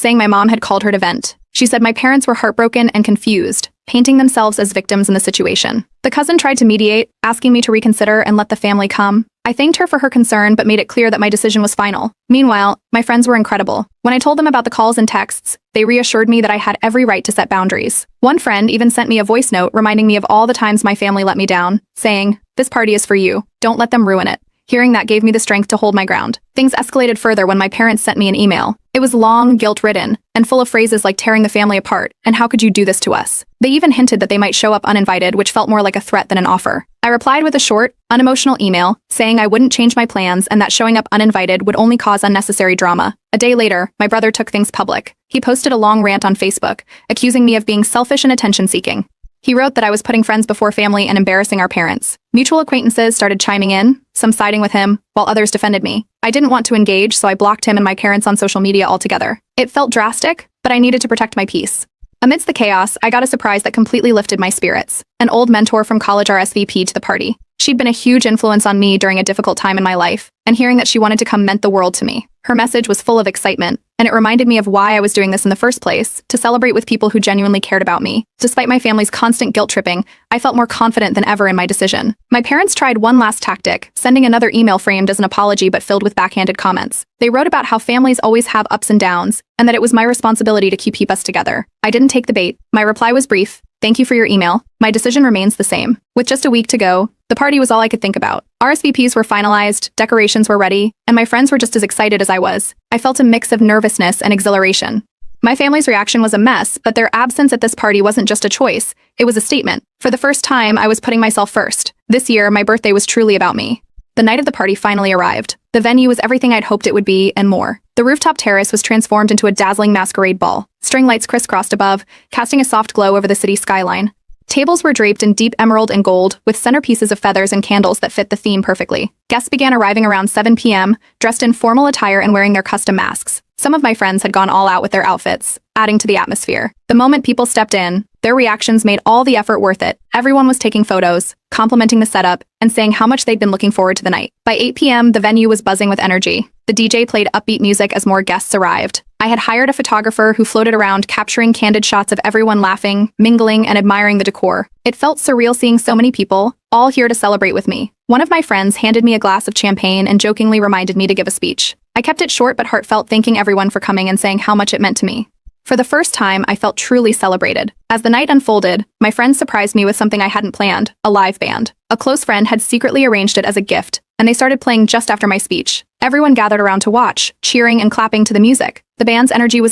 saying my mom had called her to vent. She said my parents were heartbroken and confused, painting themselves as victims in the situation. The cousin tried to mediate, asking me to reconsider and let the family come. I thanked her for her concern but made it clear that my decision was final. Meanwhile, my friends were incredible. When I told them about the calls and texts, they reassured me that I had every right to set boundaries. One friend even sent me a voice note reminding me of all the times my family let me down, saying, "This party is for you. Don't let them ruin it." Hearing that gave me the strength to hold my ground. Things escalated further when my parents sent me an email. It was long, guilt-ridden, and full of phrases like tearing the family apart, and how could you do this to us? They even hinted that they might show up uninvited, which felt more like a threat than an offer. I replied with a short, unemotional email, saying I wouldn't change my plans and that showing up uninvited would only cause unnecessary drama. A day later, my brother took things public. He posted a long rant on Facebook, accusing me of being selfish and attention-seeking. He wrote that I was putting friends before family and embarrassing our parents. Mutual acquaintances started chiming in, some siding with him, while others defended me. I didn't want to engage, so I blocked him and my parents on social media altogether. It felt drastic, but I needed to protect my peace. Amidst the chaos, I got a surprise that completely lifted my spirits. An old mentor from college RSVP'd to the party. She'd been a huge influence on me during a difficult time in my life, and hearing that she wanted to come meant the world to me. Her message was full of excitement, and it reminded me of why I was doing this in the first place, to celebrate with people who genuinely cared about me. Despite my family's constant guilt-tripping, I felt more confident than ever in my decision. My parents tried one last tactic, sending another email framed as an apology but filled with backhanded comments. They wrote about how families always have ups and downs, and that it was my responsibility to keep us together. I didn't take the bait. My reply was brief: "Thank you for your email. My decision remains the same." With just a week to go, the party was all I could think about. RSVPs were finalized, decorations were ready, and my friends were just as excited as I was. I felt a mix of nervousness and exhilaration. My family's reaction was a mess, but their absence at this party wasn't just a choice, it was a statement. For the first time, I was putting myself first. This year, my birthday was truly about me. The night of the party finally arrived. The venue was everything I'd hoped it would be, and more. The rooftop terrace was transformed into a dazzling masquerade ball. String lights crisscrossed above, casting a soft glow over the city skyline. Tables were draped in deep emerald and gold, with centerpieces of feathers and candles that fit the theme perfectly. Guests began arriving around 7 p.m., dressed in formal attire and wearing their custom masks. Some of my friends had gone all out with their outfits, adding to the atmosphere. The moment people stepped in, their reactions made all the effort worth it. Everyone was taking photos, complimenting the setup, and saying how much they'd been looking forward to the night. By 8 p.m., the venue was buzzing with energy. The DJ played upbeat music as more guests arrived. I had hired a photographer who floated around capturing candid shots of everyone laughing, mingling, and admiring the decor. It felt surreal seeing so many people, all here to celebrate with me. One of my friends handed me a glass of champagne and jokingly reminded me to give a speech. I kept it short but heartfelt, thanking everyone for coming and saying how much it meant to me. For the first time, I felt truly celebrated. As the night unfolded, my friends surprised me with something I hadn't planned: a live band. A close friend had secretly arranged it as a gift, and they started playing just after my speech. Everyone gathered around to watch, cheering and clapping to the music. The band's energy was